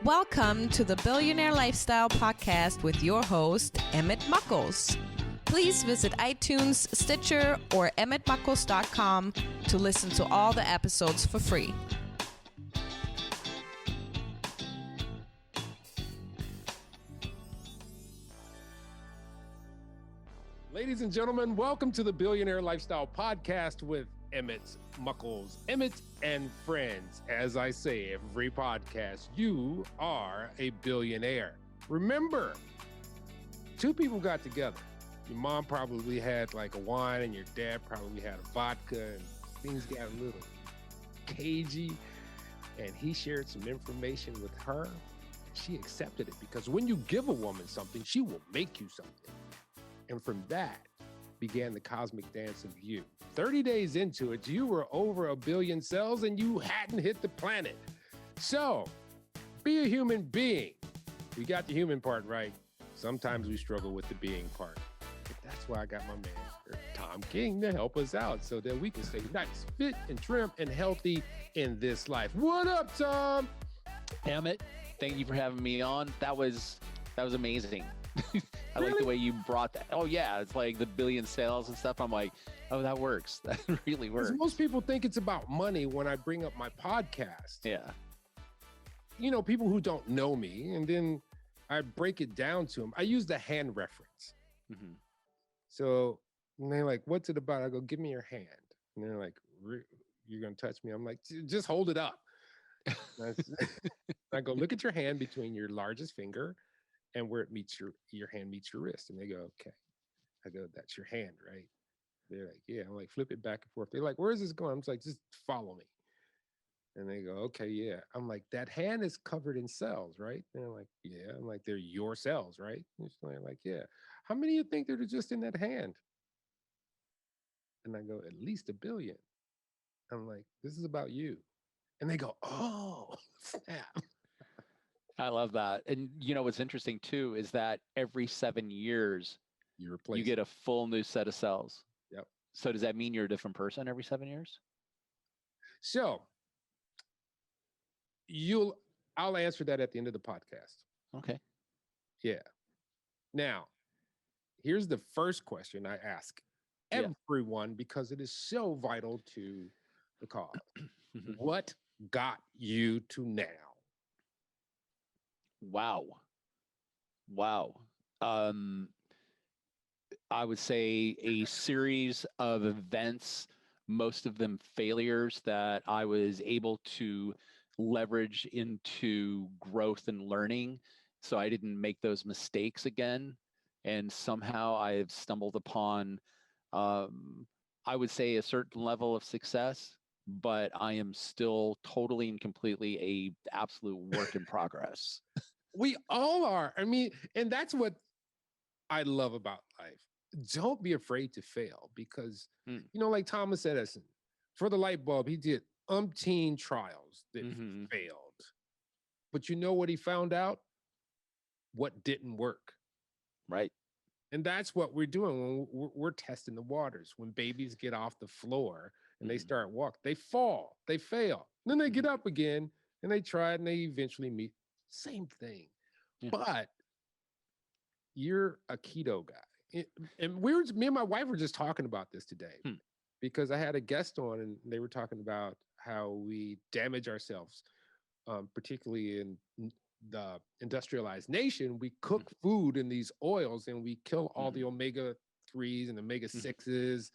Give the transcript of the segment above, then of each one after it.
Welcome to the Billionaire Lifestyle Podcast with your host, Emmett Muckles. Please visit iTunes, Stitcher, or emmettmuckles.com to listen to all the episodes for free. Ladies and gentlemen, welcome to the Billionaire Lifestyle Podcast with Emmett Muckles. Emmett and friends. As I say every podcast, you are a billionaire. Remember, two people got together. Your mom probably had like a wine and your dad probably had a vodka, and things got a little cagey, and he shared some information with her. She accepted it because when you give a woman something, she will make you something. And from that began the cosmic dance of you. 30 days into it, you were over 1 billion cells and you hadn't hit the planet. So be a human being. We got the human part right. Sometimes we struggle with the being part. But that's why I got my man, Thom King, to help us out so that we can stay nice, fit, and trim, and healthy in this life. What up, Thom? Emmett, thank you for having me on. That was amazing. I Really? like the way you brought that. Oh yeah, it's like the billion sales and stuff. I'm like, oh, that works. That really works. Most people think it's about money when I bring up my podcast. Yeah. You know, people who don't know me, and then I break it down to them. I use the hand reference. Mm-hmm. So and they're like, what's it about? I go, give me your hand. And they're like, you're going to touch me? I'm like, just hold it up. I go, look at your hand between your largest finger and where it meets your hand meets your wrist. And they go, okay. I go, that's your hand, right? They're like, yeah. I'm like, flip it back and forth. They're like, where is this going? I'm just like, just follow me. And they go, okay, yeah. I'm like, that hand is covered in cells, right? And they're like, yeah. I'm like, they're your cells, right? And they're like, yeah. How many of you think they're just in that hand? And I go, at least 1 billion. I'm like, this is about you. And they go, oh, snap. I love that. And you know what's interesting too is that every 7 years You replace. you get a full new set of cells. Yep. So does that mean you're a different person every 7 years? So I'll answer that at the end of the podcast. Okay. Yeah. Now, here's the first question I ask Yeah. everyone because it is so vital to the cause. What got you to now? Wow. I would say a series of events, most of them failures that I was able to leverage into growth and learning. So I didn't make those mistakes again. And somehow I've stumbled upon, I would say a certain level of success, but I am still totally and completely a absolute work in progress. We all are. I mean, and that's what I love about life. Don't be afraid to fail because, you know, like Thomas Edison, for the light bulb, he did umpteen trials that failed. But you know what he found out? What didn't work. Right. And that's what we're doing when we're testing the waters. When babies get off the floor and they start walking, they fall, they fail. Then they get up again and they try it and they eventually meet. Same thing. Yeah. But you're a keto guy. And me and my wife were just talking about this today because I had a guest on and they were talking about how we damage ourselves, particularly in the industrialized nation. We cook food in these oils and we kill all the omega-3s and omega-6s.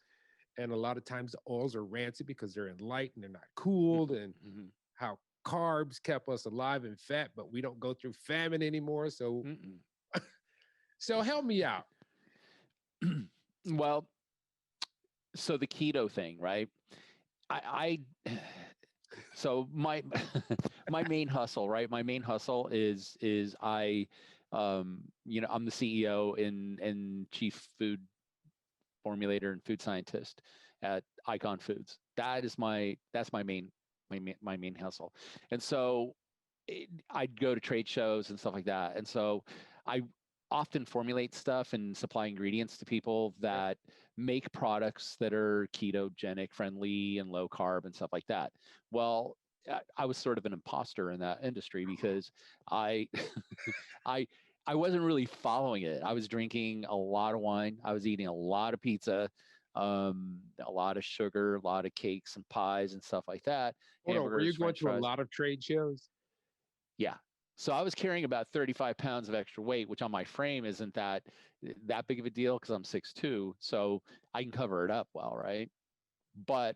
And a lot of times the oils are rancid because they're in light and they're not cooled. And how carbs kept us alive and fat, but we don't go through famine anymore. So, so help me out. Well, so the keto thing, right? So my main hustle, right? My main hustle is I'm the CEO and chief food formulator and food scientist at Icon Foods. That's my main hustle. And so I'd go to trade shows and stuff like that. And so I often formulate stuff and supply ingredients to people that make products that are ketogenic friendly and low carb and stuff like that. Well, I was sort of an imposter in that industry because I, I, I wasn't really following it. I was drinking a lot of wine. I was eating a lot of pizza, a lot of sugar, a lot of cakes and pies and stuff like that. Hold on, were you Hamburgers, going French to a fries. lot of trade shows? Yeah. So I was carrying about 35 pounds of extra weight, which on my frame isn't that big of a deal because I'm 6'2", so I can cover it up well, right? But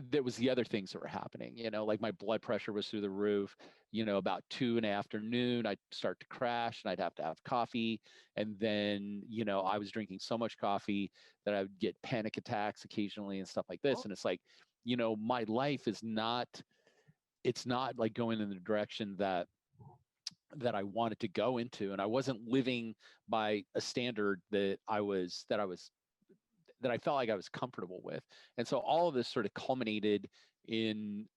there was the other things that were happening, like my blood pressure was through the roof. About 2 in the afternoon, I'd start to crash and I'd have to have coffee. And then, I was drinking so much coffee that I would get panic attacks occasionally and stuff like this. Oh, And it's like, my life is not, it's not like going in the direction that I wanted to go into. And I wasn't living by a standard that I felt like I was comfortable with. And so all of this sort of culminated in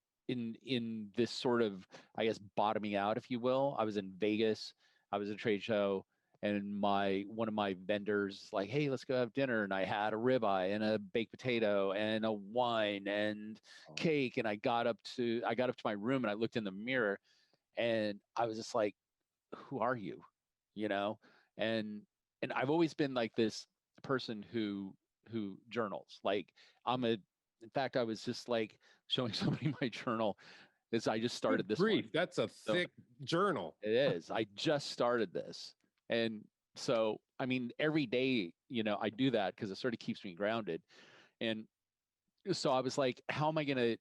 this sort of, I guess, bottoming out, if you will. I was in Vegas. I was at a trade show, and one of my vendors like, "Hey, let's go have dinner." And I had a ribeye and a baked potato and a wine and cake. And I got up to my room and I looked in the mirror and I was just like, "Who are you?" You know? And I've always been like this person who journals. Like in fact, I was just like showing somebody my journal as I just started good this one. grief, that's a So thick journal. it is. I just started this. And so, I mean, every day, I do that because it sort of keeps me grounded. And so I was like, how am I gonna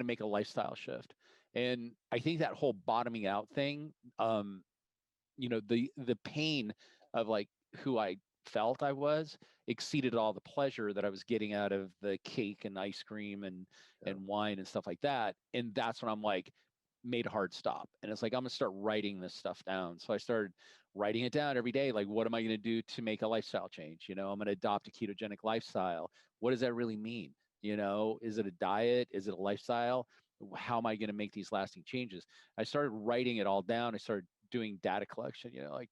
make a lifestyle shift? And I think that whole bottoming out thing, the pain of like who I felt I was exceeded all the pleasure that I was getting out of the cake and ice cream and wine and stuff like that. And that's when I'm like, made a hard stop. And it's like, I'm gonna start writing this stuff down. So I started writing it down every day. Like, what am I gonna do to make a lifestyle change? I'm gonna adopt a ketogenic lifestyle. What does that really mean? Is it a diet? Is it a lifestyle? How am I going to make these lasting changes? I started writing it all down. I started doing data collection, like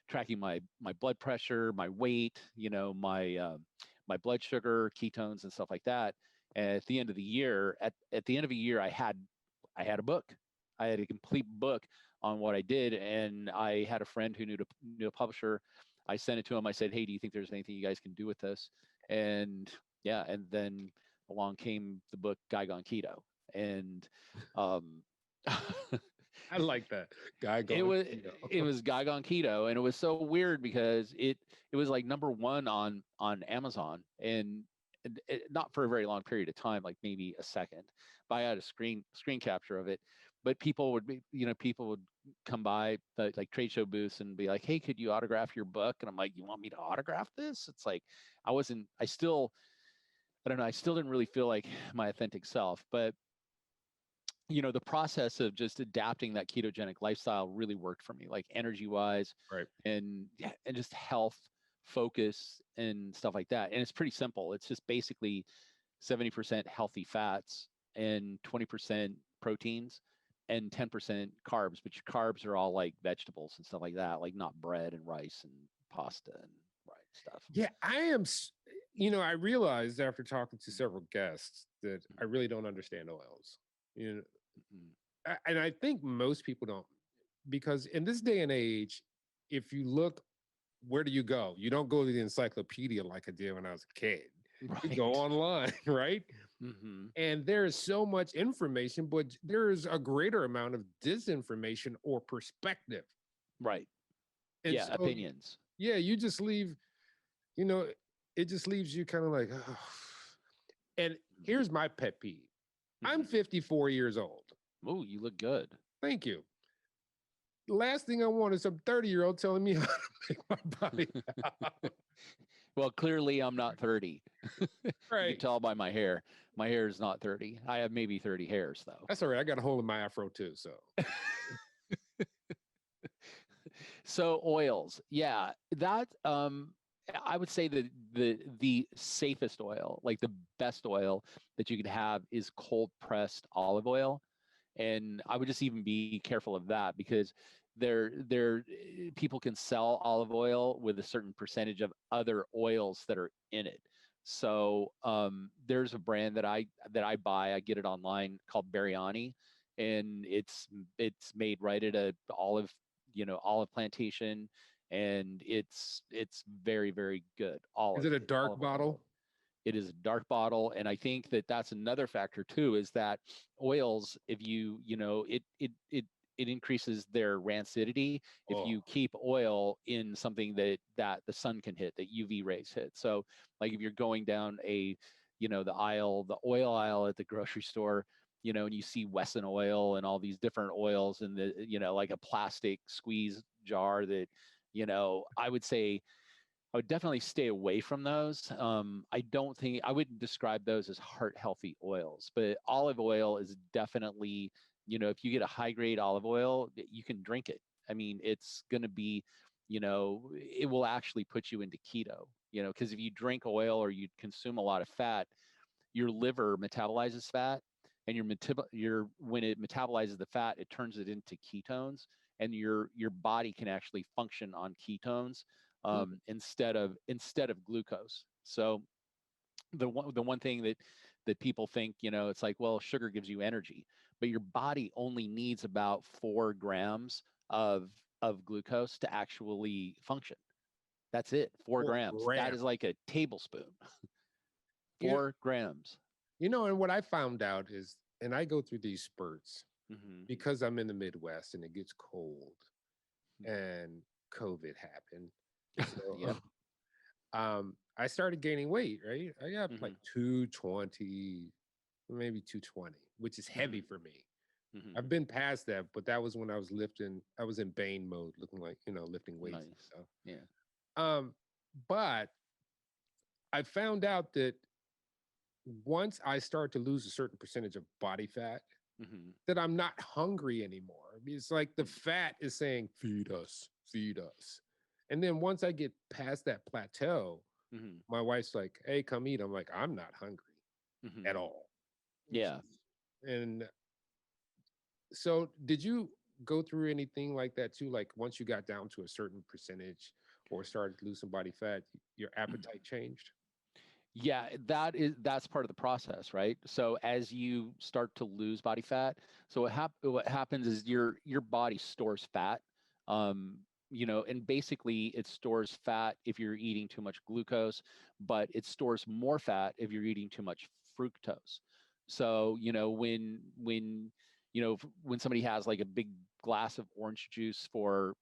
tracking my blood pressure, my weight, my blood sugar, ketones, and stuff like that. And at the end of the year, at the end of a year, I had a book. I had a complete book on what I did, and I had a friend who knew a publisher. I sent it to him. I said, "Hey, do you think there's anything you guys can do with this?" And yeah, and then along came the book Guy Gone Keto, and um, I like that guy going. it was Guy Gone Keto, and it was so weird because it was like #1 on Amazon, and not for a very long period of time, like maybe a second. But I had a screen capture of it. But people would come by the like trade show booths and be like, "Hey, could you autograph your book?" And I'm like, "You want me to autograph this?" It's like I don't know. I still didn't really feel like my authentic self, but the process of just adapting that ketogenic lifestyle really worked for me, like energy wise, Right. and just health focus and stuff like that. And it's pretty simple. It's just basically 70% healthy fats and 20% proteins and 10% carbs, but your carbs are all like vegetables and stuff like that, like not bread and rice and pasta and stuff. Yeah, I realized after talking to several guests that I really don't understand oils. You know, and I think most people don't, because in this day and age, if you look, where do you go? You don't go to the encyclopedia like I did when I was a kid. You go online, right? Mm-hmm. And there is so much information, but there is a greater amount of disinformation or perspective. Right. And yeah, so, opinions. Yeah, you just leave, it just leaves you kind of like, oh. And here's my pet peeve. I'm 54 years old. Oh, you look good. Thank you. The last thing I want is some 30-year-old telling me how to make my body. Well, clearly I'm not 30. Right. You can tell by my hair. My hair is not 30. I have maybe 30 hairs though. That's all right. I got a hole in my afro too. So. So oils, yeah, that I would say that the safest oil, like the best oil that you could have, is cold pressed olive oil, and I would just even be careful of that because people can sell olive oil with a certain percentage of other oils that are in it. So there's a brand that I buy. I get it online called Biryani, and it's made right at a olive plantation, and it's very, very good. Is it a dark Olive oil. bottle? It is a dark bottle, and I think that that's another factor too. Is that oils, if it increases their rancidity if Oh, you keep oil in something that the sun can hit, that UV rays hit. So, like if you're going down the oil aisle at the grocery store, and you see Wesson oil and all these different oils in like a plastic squeeze jar that, I would say I would definitely stay away from those. I don't think I wouldn't describe those as heart healthy oils, but olive oil is definitely, if you get a high grade olive oil, you can drink it. I mean, it's going to be, it will actually put you into keto, because if you drink oil or you consume a lot of fat, your liver metabolizes fat, and when it metabolizes the fat, it turns it into ketones, and your body can actually function on ketones instead of glucose. So the one thing that people think, it's like, well, sugar gives you energy, but your body only needs about 4 grams of glucose to actually function. That's it. 4 grams. That 4 grams. is like a tablespoon. You know, 4 grams. and what I found out is, and I go through these spurts Mm-hmm. because I'm in the Midwest and it gets cold and COVID happened. Yeah. So, I started gaining weight, right? I got Mm-hmm. like 220, maybe 220, which is heavy for me. Mm-hmm. I've been past that, but that was when I was lifting, I was in Bane mode, looking like, lifting weights and Nice. stuff. Yeah. But I found out that once I start to lose a certain percentage of body fat, Mm-hmm. that I'm not hungry anymore. It's like the fat is saying, feed us, feed us. And then once I get past that plateau, Mm-hmm. my wife's like, hey, come eat. I'm like, I'm not hungry Mm-hmm. at all. Yeah. And so, did you go through anything like that too? Like once you got down to a certain percentage or started to lose some body fat, your appetite changed? Yeah, that's part of the process, right? So as you start to lose body fat, so what happens is your body stores fat, um, and basically it stores fat if you're eating too much glucose, but it stores more fat if you're eating too much fructose. So, when somebody has like a big glass of orange juice for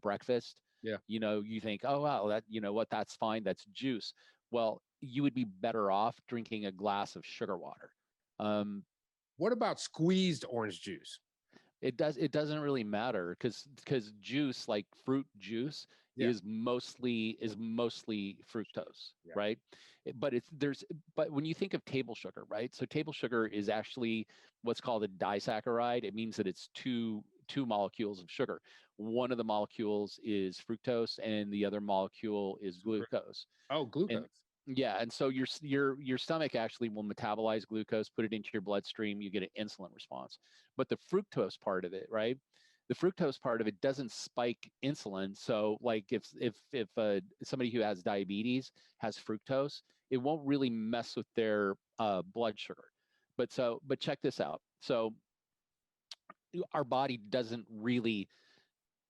breakfast, Yeah. you think, oh wow, that what, that's fine, that's juice. Well, you would be better off drinking a glass of sugar water. Um, What about squeezed orange juice? it doesn't really matter because juice, like fruit juice, Yeah. is mostly fructose, Yeah. right? But when you think of table sugar, right? So table sugar is actually what's called a disaccharide. It means that it's two molecules of sugar. One of the molecules is fructose, and the other molecule is glucose. Oh, And glucose. yeah, and so your stomach actually will metabolize glucose, put it into your bloodstream, you get an insulin response. But the fructose part of it, right? The fructose part of it doesn't spike insulin. So like if somebody who has diabetes has fructose, it won't really mess with their blood sugar. But check this out. So our body doesn't really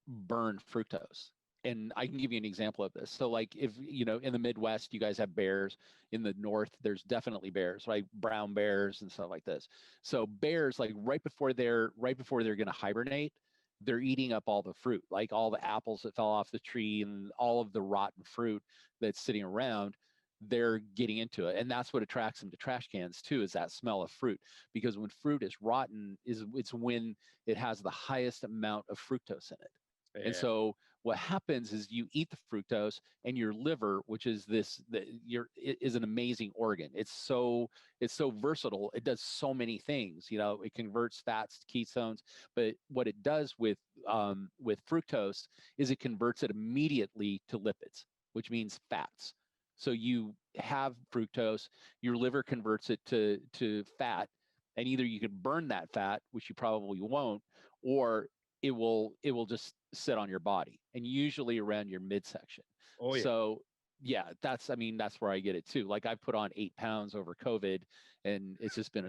burn fructose. And I can give you an example of this. So like if in the Midwest you guys have bears, in the North there's definitely bears, right? Brown bears and stuff like this. So bears, like right before they're going to hibernate, they're eating up all the fruit, like all the apples that fell off the tree and all of the rotten fruit that's sitting around. They're getting into it, and that's what attracts them to trash cans too, is that smell of fruit. Because when fruit is rotten, it's when it has the highest amount of fructose in it. And Yeah. so what happens is you eat the fructose, and your liver, which is it is an amazing organ. It's so versatile. It does so many things. It converts fats to ketones, but what it does with fructose is it converts it immediately to lipids, which means fats. So you have fructose, your liver converts it to fat, and either you can burn that fat, which you probably won't, or it will just sit on your body, and usually around your midsection. Oh, yeah. So yeah, that's, I mean, that's where I get it too. Like I've put on 8 pounds over COVID, and it's just been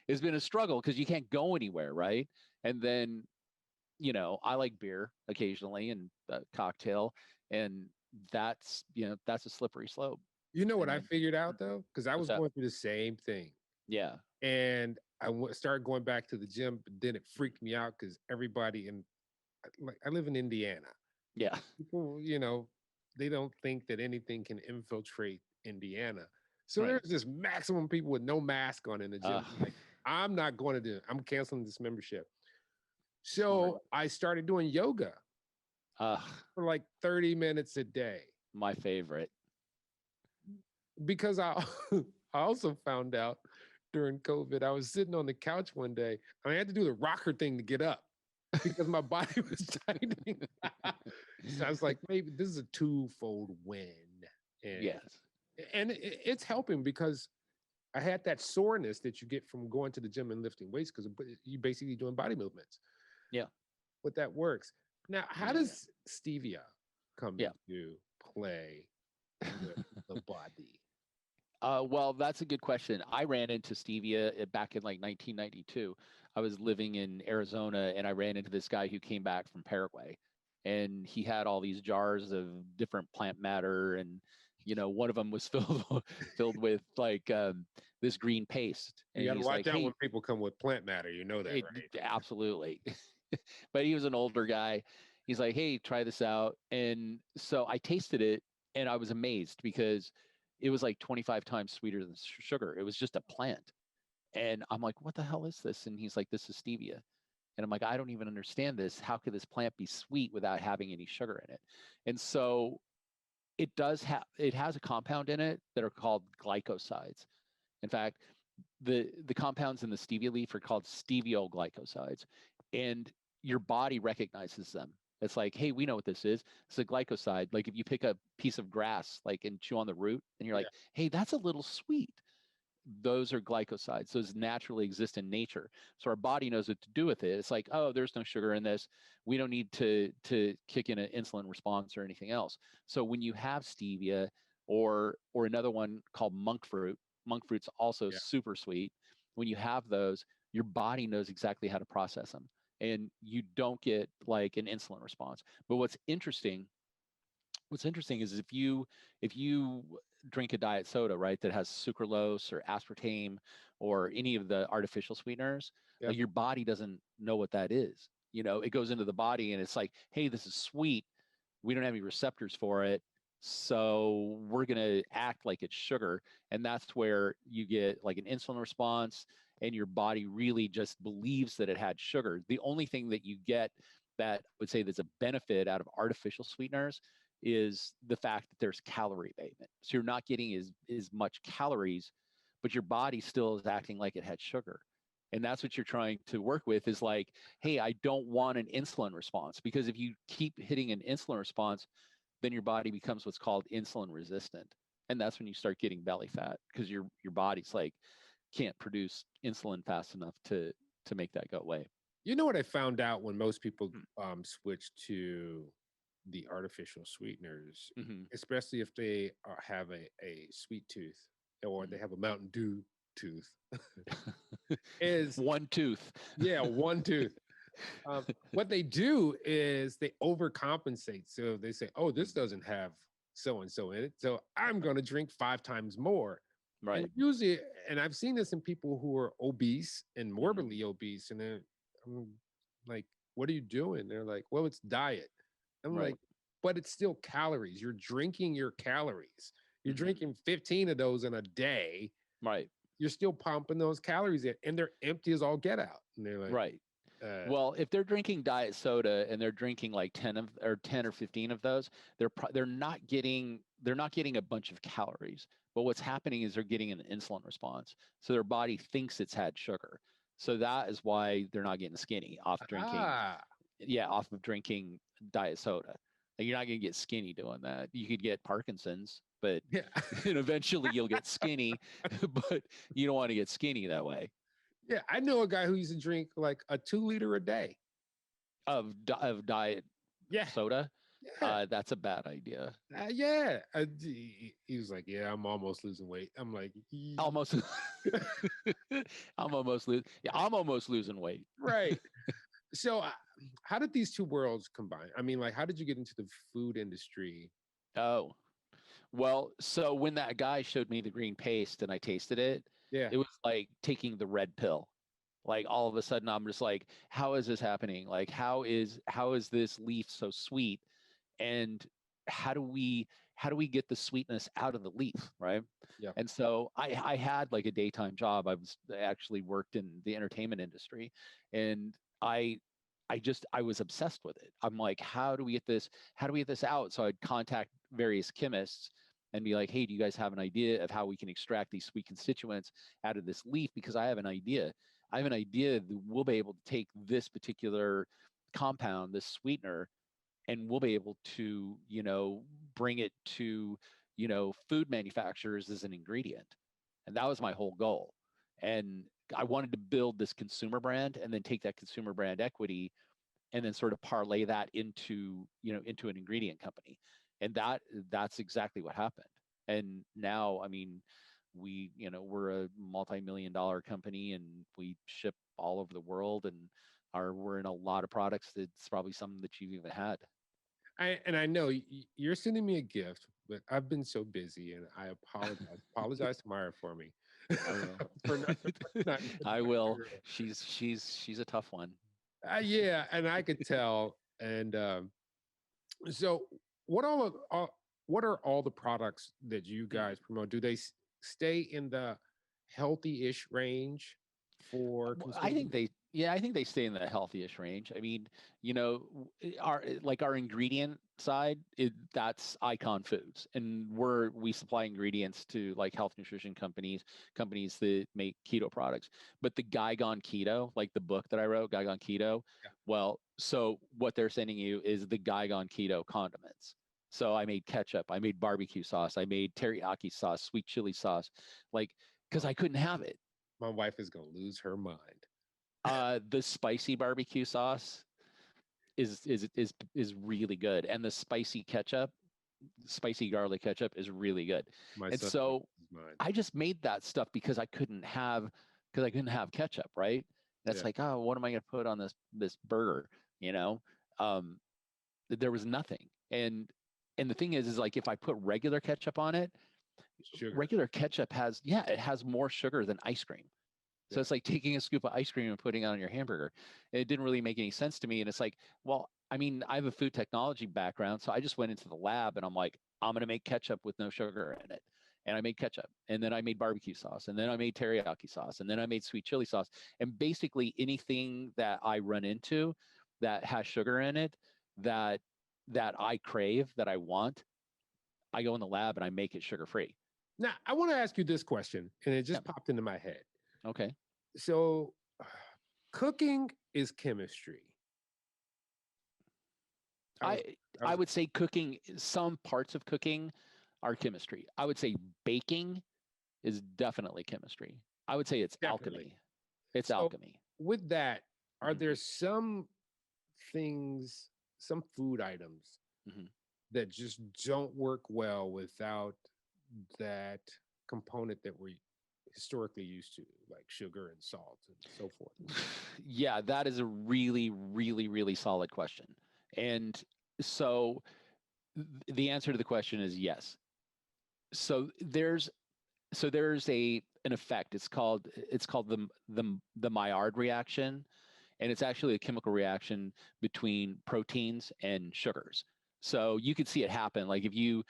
it's been a struggle because you can't go anywhere, right? And then, I like beer occasionally and a cocktail, and that's a slippery slope. You know what And I figured out though? Because I what's was that? going through the same thing. Yeah, And started going back to the gym, but then it freaked me out because everybody like I live in Indiana. yeah, People, they don't think that anything can infiltrate Indiana. So right. there's this maximum people with no mask on in the gym. Uh, I'm like, I'm not going to do it. I'm canceling this membership. smart. So I started doing yoga Uh, for like 30 minutes a day my favorite. because I I also found out during COVID, I was sitting on the couch one day and I had to do the rocker thing to get up because my body was tightening. So I was like, maybe this is a twofold win. And Yes. it's helping because I had that soreness that you get from going to the gym and lifting weights because you basically doing body movements. Yeah. But that works. Now, how does stevia come Yeah. into play with the body? Well, that's a good question. I ran into stevia back in like 1992. I was living in Arizona, and I ran into this guy who came back from Paraguay, and he had all these jars of different plant matter, and one of them was filled with like this green paste, You and got to he's watch like, out "Hey, when people come with plant matter. You know that, right? absolutely." But he was an older guy. He's like, "Hey, try this out," and so I tasted it, and I was amazed because it was like 25 times sweeter than sugar. It was just a plant. And I'm like, what the hell is this? And he's like, this is stevia. And I'm like, I don't even understand this. How could this plant be sweet without having any sugar in it? And so it has a compound in it that are called glycosides. In fact, the compounds in the stevia leaf are called stevioglycosides. And your body recognizes them. It's like, hey, we know what this is. It's a glycoside. Like if you pick a piece of grass, like and chew on the root, and you're Yeah. like, hey, that's a little sweet. Those are glycosides. Those naturally exist in nature. So our body knows what to do with it. It's like, oh, there's no sugar in this. We don't need to kick in an insulin response or anything else. So when you have stevia or another one called monk fruit's also Yeah. super sweet. When you have those, your body knows exactly how to process them, and you don't get like an insulin response. But what's interesting is if you drink a diet soda, right, that has sucralose or aspartame or any of the artificial sweeteners, Yeah. like your body doesn't know what that is. It goes into the body and it's like, hey, this is sweet. We don't have any receptors for it. So we're going to act like it's sugar. And that's where you get like an insulin response, and your body really just believes that it had sugar. The only thing that you get that I would say there's a benefit out of artificial sweeteners is the fact that there's calorie abatement. So you're not getting as much calories, but your body still is acting like it had sugar. And that's what you're trying to work with is like, hey, I don't want an insulin response, because if you keep hitting an insulin response, then your body becomes what's called insulin resistant. And that's when you start getting belly fat, because your body's like can't produce insulin fast enough to make that go away. You know what I found out when most people Hmm. switch to the artificial sweeteners, Mm-hmm. especially if they have a sweet tooth or they have a Mountain Dew tooth, is One tooth. yeah, one tooth. What they do is they overcompensate. So they say, oh, this doesn't have so and so in it. So I'm going to drink 5 times more. And Right. usually, and I've seen this in people who are obese and Mm-hmm. morbidly obese. And then I'm like, what are you doing? They're like, well, it's diet. I'm Right. like, but it's still calories. You're drinking your calories. You're Mm-hmm. drinking 15 of those in a day. Right. You're still pumping those calories in, and they're empty as all get out. And they're like, Right. uh, Well, if they're drinking diet soda and they're drinking like 10 or 15 of those, they're not getting a bunch of calories. But what's happening is they're getting an insulin response. So their body thinks it's had sugar. So that is why they're not getting skinny ah, off of drinking diet soda. Like you're not going to get skinny doing that. You could get Parkinson's, but yeah. and eventually you'll get skinny, but you don't want to get skinny that way. Yeah, I know a guy who used to drink like a 2 liter a day. Of diet Yeah, soda. Yeah. That's a bad idea. Yeah. He was like, yeah, I'm almost losing weight. I'm like, Almost. I'm almost losing weight. right. So, how did these two worlds combine? I mean, like, how did you get into the food industry? Oh, well, so when that guy showed me the green paste and I tasted it, Yeah. it was like taking the red pill. Like all of a sudden I'm just like, how is this happening? Like how is this leaf so sweet? And how do we how do we get the sweetness out of the leaf, right? Yeah. And so I had like a daytime job. I actually worked in the entertainment industry, and I I was obsessed with it. I'm like, how do we get this out? So I'd contact various chemists and be like, hey, do you guys have an idea of how we can extract these sweet constituents out of this leaf? Because I have an idea. I have an idea that we'll be able to take this particular compound, this sweetener, and we'll be able to, bring it to, food manufacturers as an ingredient. And that was my whole goal. And I wanted to build this consumer brand and then take that consumer brand equity and then sort of parlay that into, into an ingredient company. And that's exactly what happened. And now, I mean, we're a multi-million dollar company and we ship all over the world and we're in a lot of products that's probably something that you've even had. I know you're sending me a gift, but I've been so busy, and I apologize. Apologize to Myra for me. I will. For not I getting will. her. She's a tough one. Yeah, and I could tell. And so, what are all the products that you Mm. guys promote? Do they stay in the healthy-ish range for I think consumers? I think they stay in the healthy-ish range. I mean, our ingredient side, that's Icon Foods, and we supply ingredients to like health nutrition companies that make keto products. But the Guy Gone Keto, like the book that I wrote, Guy Gone Keto, well, so what they're sending you is the Guy Gone Keto condiments. So I made ketchup, I made barbecue sauce, I made teriyaki sauce, sweet chili sauce, like because Oh, I couldn't have it. my wife is gonna lose her mind. The spicy barbecue sauce is really good, and the spicy garlic ketchup is really good. My And son will so lose his mind. I just made that stuff because I couldn't have ketchup, right? That's Yeah. like, oh, what am I going to put on this burger? You know, um, there was nothing, and the thing is like if I put regular ketchup on it, Sugar. regular ketchup it has more sugar than ice cream. So Yeah. it's like taking a scoop of ice cream and putting it on your hamburger. It didn't really make any sense to me. And it's like, well, I mean, I have a food technology background. So I just went into the lab and I'm like, I'm going to make ketchup with no sugar in it. And I made ketchup. And then I made barbecue sauce. And then I made teriyaki sauce. And then I made sweet chili sauce. And basically anything that I run into that has sugar in it that I crave, that I want, I go in the lab and I make it sugar free. Now, I want to ask you this question, and it Yeah. just popped into my head. Okay. So, cooking is chemistry. I was, I would say cooking, some parts of cooking are chemistry. I would say baking is definitely chemistry. I would say it's definitely. alchemy. It's So, alchemy. with that, are Mhm, there some things, some food items mhm. that just don't work well without that component that we're historically used to, like sugar and salt and so forth? Yeah, that is a really, really, really solid question. And so the answer to the question is yes. So there's an effect. It's called the Maillard reaction, and it's actually a chemical reaction between proteins and sugars. So you could see it happen. Like if you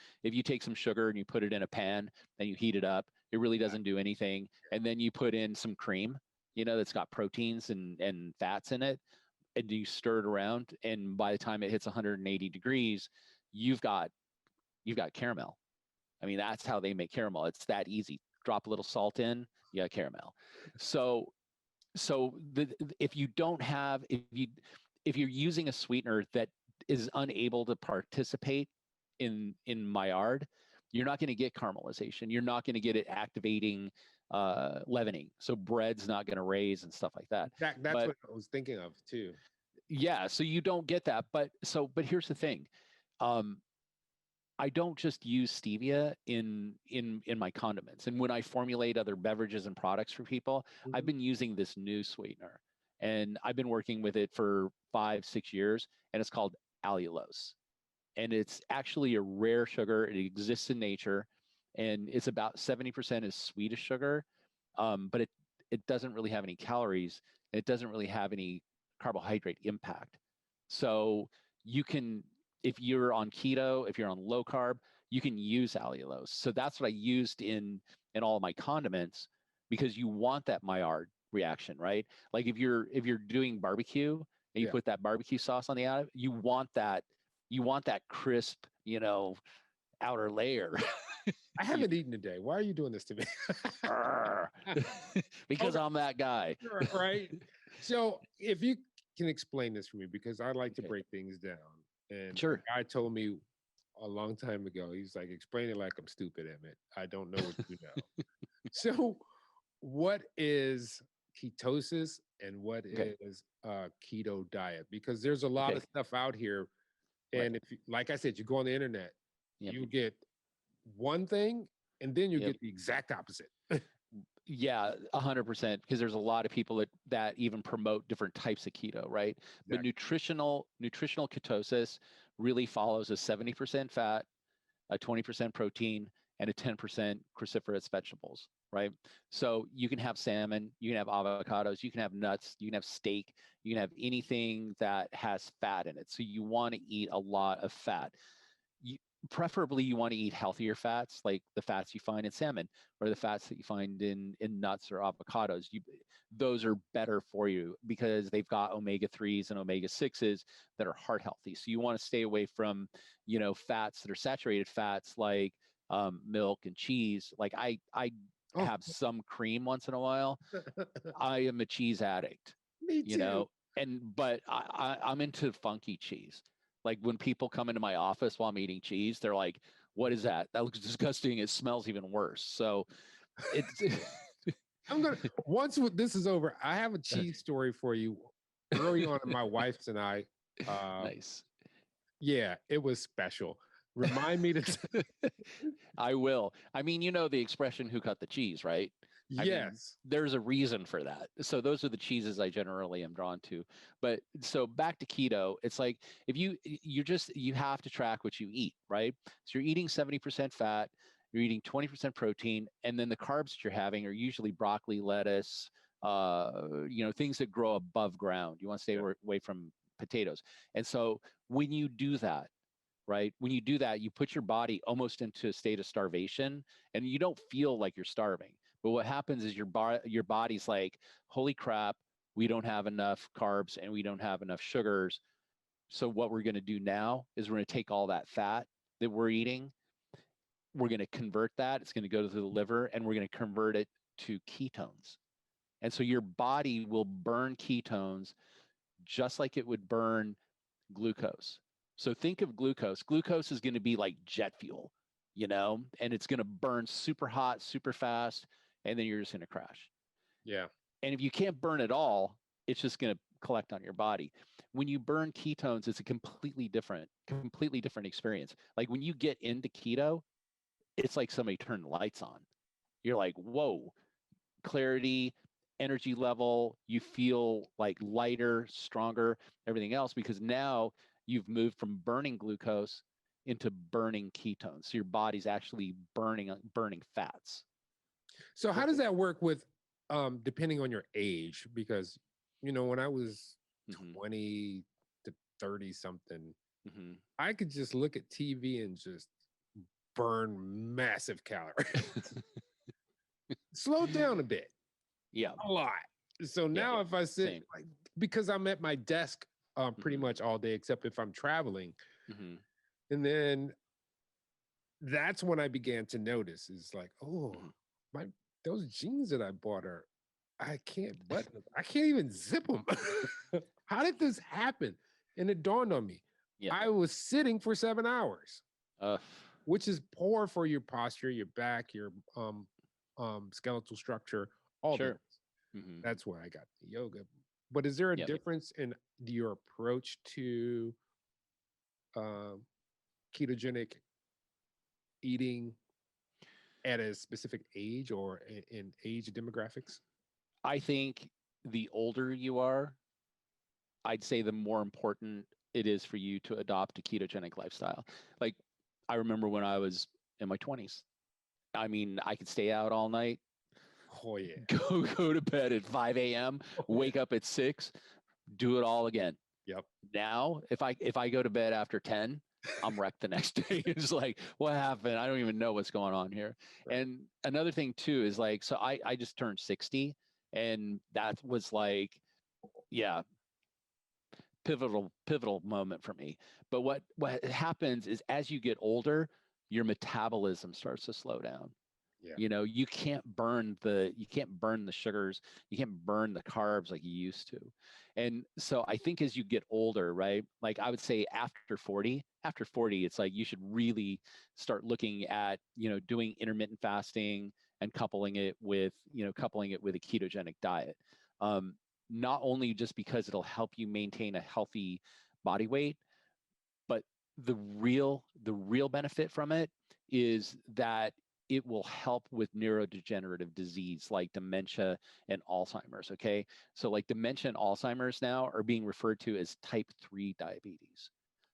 take some sugar and you put it in a pan and you heat it up, it really Yeah. doesn't do anything. And then you put in some cream, that's got proteins and fats in it, and you stir it around. And by the time it hits 180 degrees, you've got caramel. I mean, that's how they make caramel. It's that easy. Drop a little salt in, you got caramel. So if you don't have if you're using a sweetener that is unable to participate in Maillard, you're not going to get caramelization. You're not going to get it activating leavening. So bread's not going to raise and stuff like that. That's But what I was thinking of too. yeah, so you don't get that. But here's the thing. Um, I don't just use stevia in my condiments. And when I formulate other beverages and products for people, I've Mhm. been using this new sweetener. And I've been working with it for 5, 6 years, and it's called allulose. And it's actually a rare sugar. It exists in nature, and it's about 70% is Swedish sugar, but it doesn't really have any calories. And it doesn't really have any carbohydrate impact. So you can, if you're on keto, if you're on low carb, you can use allulose. So that's what I used in all of my condiments, because you want that Maillard reaction, right? Like if you're doing barbecue and you Yeah. put that barbecue sauce on the outside, you want that crisp, outer layer. I haven't eaten today. Why are you doing this to me? Because Okay, I'm that guy. right. So if you can explain this for me, because I like to Okay. break things down. And Sure. a guy told me a long time ago, he's like, explain it like I'm stupid, Emmett. I don't know what you know. So what is ketosis and what Okay. is a keto diet? Because there's a lot Okay. of stuff out here. Right. And if like I said, you go on the internet, Yep. you get one thing and then you Yep. get the exact opposite. Yeah, 100%. Because there's a lot of people that even promote different types of keto, right? But Exactly. nutritional ketosis really follows a 70% fat, a 20% protein, and a 10% cruciferous vegetables, right? So you can have salmon, you can have avocados, you can have nuts, you can have steak, you can have anything that has fat in it. So you want to eat a lot of fat. You, Preferably you want to eat healthier fats, like the fats you find in salmon or the fats that you find in nuts or avocados. Those are better for you because they've got omega-3s and omega-6s that are heart healthy. So you want to stay away from, fats that are saturated fats like milk and cheese. Like I Oh, have some cream once in a while. I am a cheese addict, me you too. know, but I'm into funky cheese. Like when people come into my office while I'm eating cheese, they're like, "What is that? That looks disgusting. It smells even worse." So it's I'm gonna once this is over, I have a cheese story for you. Early on in my wife's and I, uh, nice. yeah, it was special. Remind me to I will. I mean, you know the expression "who cut the cheese," right? I mean, yes. there's a reason for that. So those are the cheeses I generally am drawn to. But so back to keto, it's like if you have to track what you eat, right? So you're eating 70% fat, you're eating 20% protein, and then the carbs that you're having are usually broccoli, lettuce, things that grow above ground. You want to stay Yeah. away from potatoes. And so when you do that, right? When you do that, you put your body almost into a state of starvation and you don't feel like you're starving. But what happens is your body's like, holy crap, we don't have enough carbs and we don't have enough sugars. So what we're going to do now is we're going to take all that fat that we're eating, we're going to convert that. It's going to go to the liver and we're going to convert it to ketones. And so your body will burn ketones just like it would burn glucose. So think of glucose. Glucose is going to be like jet fuel, and it's going to burn super hot, super fast, and then you're just going to crash. Yeah. And if you can't burn it all, it's just going to collect on your body. When you burn ketones, it's a completely different experience. Like when you get into keto, it's like somebody turned the lights on. You're like, whoa, clarity, energy level, you feel like lighter, stronger, everything else, because now you've moved from burning glucose into burning ketones. So your body's actually burning fats. So how does that work with depending on your age? Because when I was Mm-hmm. 20 to 30 something, Mm-hmm. I could just look at TV and just burn massive calories. Slow down a bit. Yeah. A lot. So Yeah. now if I sit Same. like because I'm at my desk pretty Mm-hmm. much all day except if I'm traveling. Mm-hmm. And then that's when I began to notice is like, oh, Mm-hmm. my those jeans that I bought I can't button them. I can't even zip them. How did this happen? And it dawned on me. Yeah. I was sitting for 7 hours, Uh, which is poor for your posture, your back, your skeletal structure, all this. sure. Mm-hmm. That's where I got the yoga. But is there a Yep. difference in your approach to ketogenic eating at a specific age or in age demographics? I think the older you are, I'd say the more important it is for you to adopt a ketogenic lifestyle. Like, I remember when I was in my 20s, I mean, I could stay out all night, Oh yeah. go to bed at 5 a.m., wake up at 6, do it all again. Yep. Now, if I go to bed after 10, I'm wrecked the next day. It's like, what happened? I don't even know what's going on here. Right. And another thing too is like, so I just turned 60, and that was like, yeah, pivotal moment for me. But what happens is as you get older, your metabolism starts to slow down. Yeah. You know, you can't burn the sugars, you can't burn the carbs like you used to. And so I think as you get older, right? Like I would say after 40, it's like you should really start looking at, doing intermittent fasting and coupling it with a ketogenic diet. Not only just because it'll help you maintain a healthy body weight, but the real benefit from it is that it will help with neurodegenerative disease like dementia and Alzheimer's. Okay. So like dementia and Alzheimer's now are being referred to as type 3 diabetes.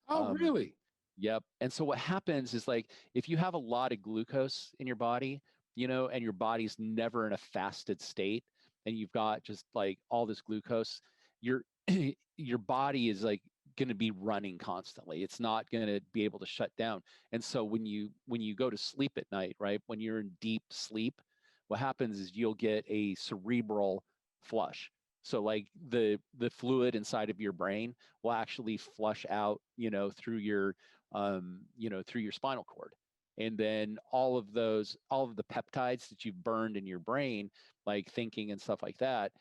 Oh, really? Yep. And so what happens is like if you have a lot of glucose in your body, and your body's never in a fasted state, and you've got just like all this glucose, your your body is like going to be running constantly. It's not going to be able to shut down. And so when you go to sleep at night, right, when you're in deep sleep, what happens is you'll get a cerebral flush. So like the fluid inside of your brain will actually flush out, through your through your spinal cord. And then all of the peptides that you've burned in your brain, like thinking and stuff like that,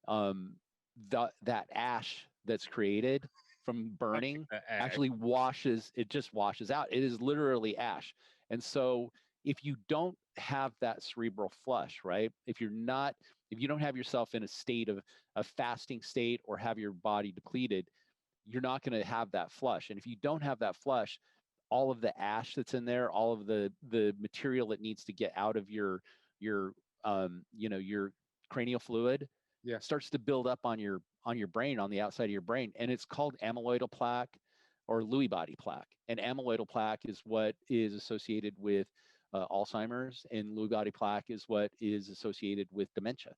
that ash that's created from burning actually just washes out. It is literally ash. And so if you don't have that cerebral flush, right? If you don't have yourself in a state of a fasting state or have your body depleted, you're not going to have that flush. And if you don't have that flush, all of the ash that's in there, all of the material that needs to get out of your your cranial fluid, Yeah. starts to build up on your brain, on the outside of your brain, and it's called amyloidal plaque or Lewy body plaque. And amyloidal plaque is what is associated with Alzheimer's, and Lewy body plaque is what is associated with dementia.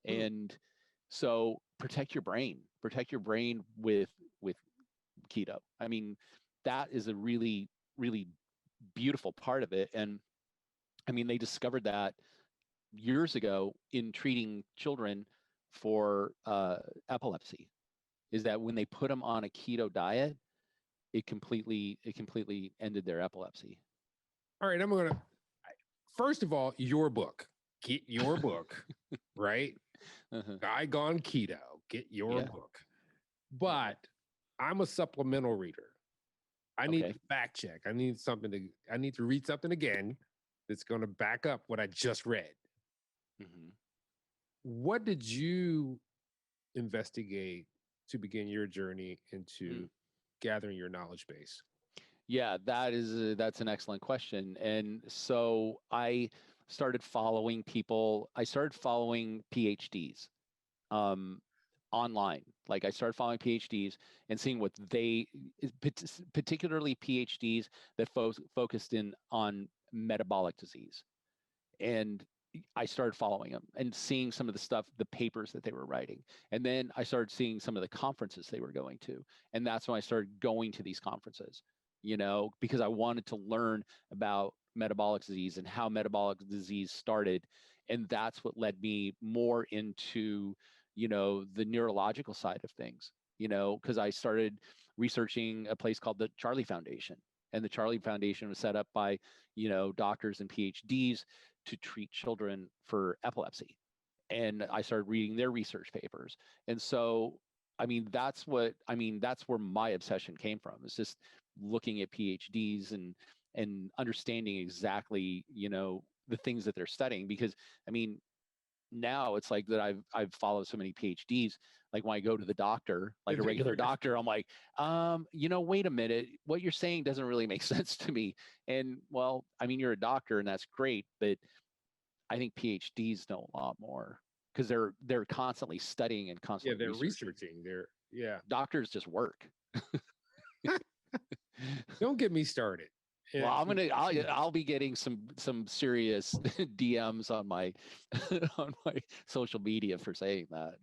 And so protect your brain with keto. I mean, that is a really, really beautiful part of it. And I mean, they discovered that years ago in treating children for epilepsy, is that when they put them on a keto diet, it completely ended their epilepsy. All right, first of all, your book, get your book, right? Guy Gone Keto, get your book. But I'm a supplemental reader. I need to fact check. I need to read something again that's going to back up what I just read. What did you investigate to begin your journey into gathering your knowledge base? Yeah, that's an excellent question. And so I started following people. I started following PhDs online. Like I started following PhDs and seeing what particularly PhDs that focused on metabolic disease. And I started following them and seeing some of the stuff, the papers that they were writing. And then I started seeing some of the conferences they were going to. And that's when I started going to these conferences, because I wanted to learn about metabolic disease and how metabolic disease started. And that's what led me more into, the neurological side of things, because I started researching a place called the Charlie Foundation. And the Charlie Foundation was set up by, doctors and PhDs to treat children for epilepsy. And I started reading their research papers. And so, that's where my obsession came from. It's just looking at PhDs and understanding exactly, the things that they're studying. Because, now it's like that I've followed so many PhDs. Like when I go to the doctor, like a regular doctor, I'm like, wait a minute, what you're saying doesn't really make sense to me. And well, I mean, you're a doctor and that's great, but I think PhDs know a lot more because they're constantly studying and constantly researching. Doctors just work. Don't get me started. Well, I'll be getting some serious DMs on my on my social media for saying that.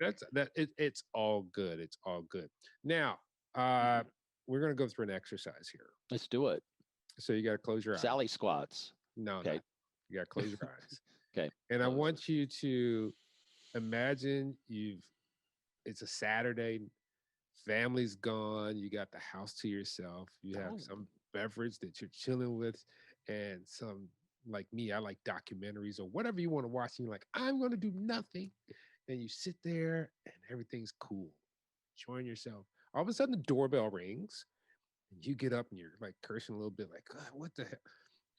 It's all good. It's all good. Now, we're gonna go through an exercise here. Let's do it. So you got to close your eyes. Sally squats. No, okay. No. You got to close your eyes. Okay. And I want you to imagine it's a Saturday, family's gone, you got the house to yourself, you have some beverage that you're chilling with, and some, like me, I like documentaries or whatever you want to watch, and you're like, I'm going to do nothing. And you sit there and everything's cool, enjoying yourself. All of a sudden the doorbell rings and you get up and you're like cursing a little bit, like, God, what the hell?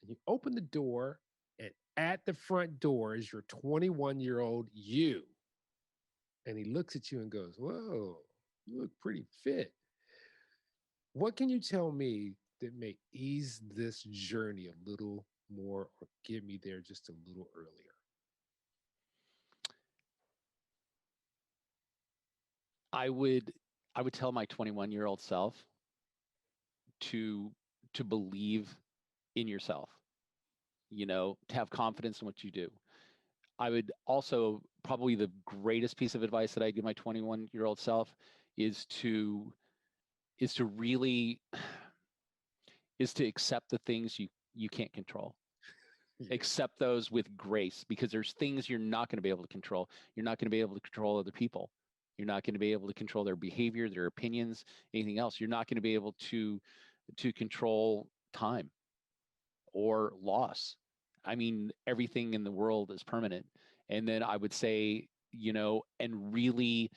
And you open the door, and at the front door is your 21-year-old you. And he looks at you and goes, whoa, you look pretty fit. What can you tell me that may ease this journey a little more or get me there just a little earlier? I would tell my 21-year-old self to believe in yourself, to have confidence in what you do. I would also, probably the greatest piece of advice that I give my 21-year-old self is to accept the things you can't control. Yeah. Accept those with grace, because there's things you're not going to be able to control. You're not going to be able to control other people. You're not going to be able to control their behavior, their opinions, anything else. You're not going to be able to control time or loss. I mean, everything in the world is permanent. And then I would say, and really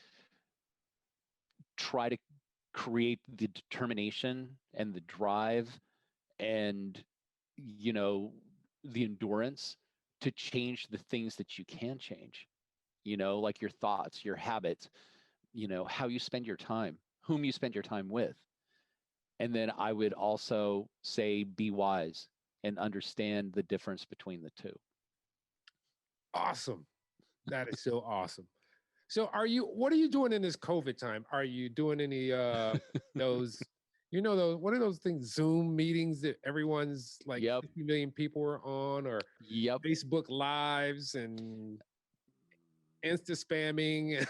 try to create the determination and the drive and, the endurance to change the things that you can change, like your thoughts, your habits, how you spend your time, whom you spend your time with. And then I would also say, be wise and understand the difference between the two. Awesome. That is so awesome. So what are you doing in this COVID time? Are you doing any those, what are those things, Zoom meetings that everyone's like 50 million people are on, or Facebook Lives and Insta spamming?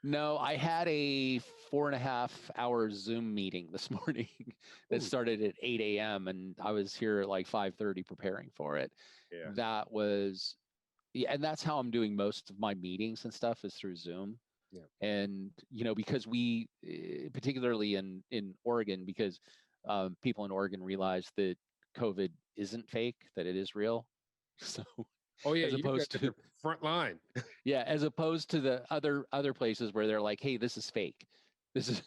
No, I had a 4.5-hour Zoom meeting this morning that started at 8 a.m. and I was here at like 5:30 preparing for it. Yeah. That was, and that's how I'm doing most of my meetings and stuff, is through Zoom. Yeah. And, because we, particularly in Oregon, because people in Oregon realize that COVID isn't fake, that it is real. So. Oh yeah, as opposed to the front line. Yeah, as opposed to the other places where they're like, "Hey, this is fake. This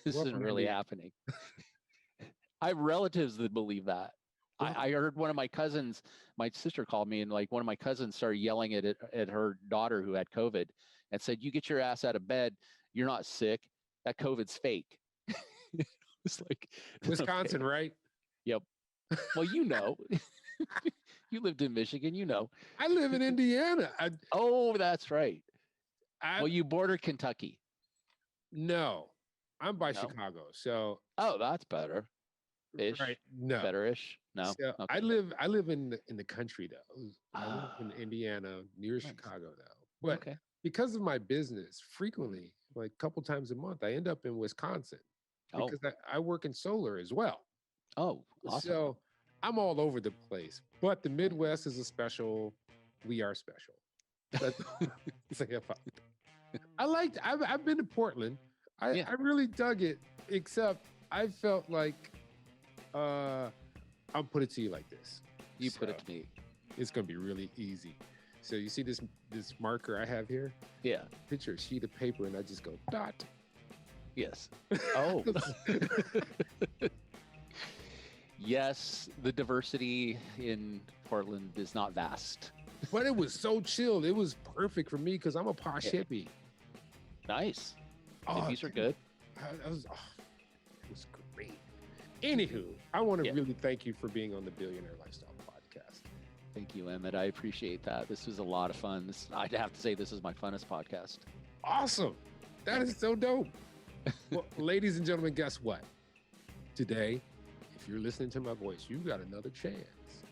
isn't really happening." I have relatives that believe that. I heard one of my cousins, my sister called me, and like one of my cousins started yelling at her daughter who had COVID, and said, "You get your ass out of bed. You're not sick. That COVID's fake." It's like Wisconsin, okay. Right? Yep. Well, you lived in Michigan, I live in Indiana. Oh, that's right. Well, you border Kentucky. No, I'm by Chicago. So. Oh, that's better. Ish. Right. No. Better-ish. No. So okay. I live in the country though. I live in Indiana, near Chicago though. But because of my business, frequently, like a couple times a month, I end up in Wisconsin because I work in solar as well. Oh, awesome. So I'm all over the place, but the Midwest is we are special. That's I've been to Portland. I really dug it, except I felt like, I'll put it to you like this. You put it to me. It's going to be really easy. So you see this marker I have here? Yeah. Picture a sheet of paper and I just go dot. Yes. Oh. Yes, the diversity in Portland is not vast. but it was so chilled. It was perfect for me because I'm a posh Yeah. hippie. Nice. Oh, Hippies are good. it was great. Anywho, I want to Yeah. really thank you for being on the Billionaire Lifestyle Podcast. Thank you, Emmett. I appreciate that. This was a lot of fun. I'd have to say this is my funnest podcast. Awesome. That is so dope. Well, ladies and gentlemen, guess what? Today, if you're listening to my voice, you got another chance.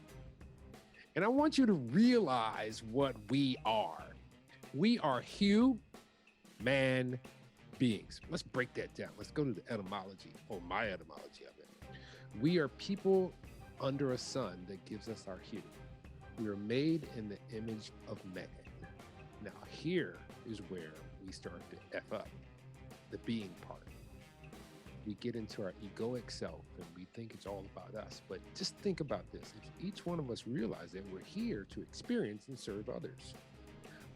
And I want you to realize what we are. We are human beings. Let's break that down. Let's go to the etymology, or my etymology of it. We are people under a sun that gives us our hue. We are made in the image of man. Now, here is where we start to F up, the being part. We get into our egoic self and we think it's all about us. But just think about this. If each one of us realize that we're here to experience and serve others,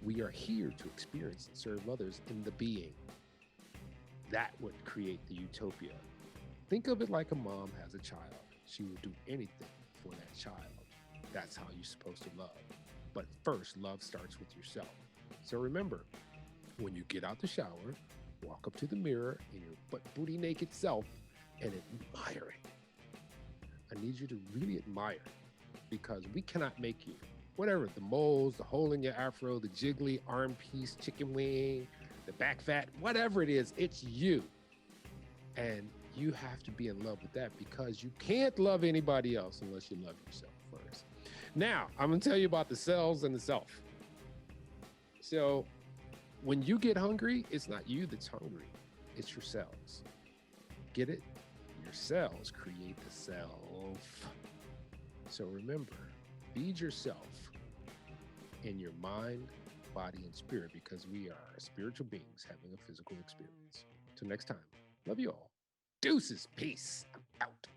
we are here to experience and serve others in the being. That would create the utopia. Think of it like a mom has a child. She will do anything for that child. That's how you're supposed to love. But first, love starts with yourself. So remember, when you get out the shower, walk up to the mirror in your butt booty naked self and admire it. I need you to really admire it because we cannot make you. Whatever, the moles, the hole in your afro, the jiggly arm piece, chicken wing, the back fat, whatever it is, it's you. And you have to be in love with that because you can't love anybody else unless you love yourself first. Now, I'm gonna tell you about the cells and the self. So when you get hungry, it's not you that's hungry, it's your cells. Get it? Your cells create the self. So remember, feed yourself in your mind, body, and spirit because we are spiritual beings having a physical experience. Till next time, love you all. Deuces, peace, I'm out.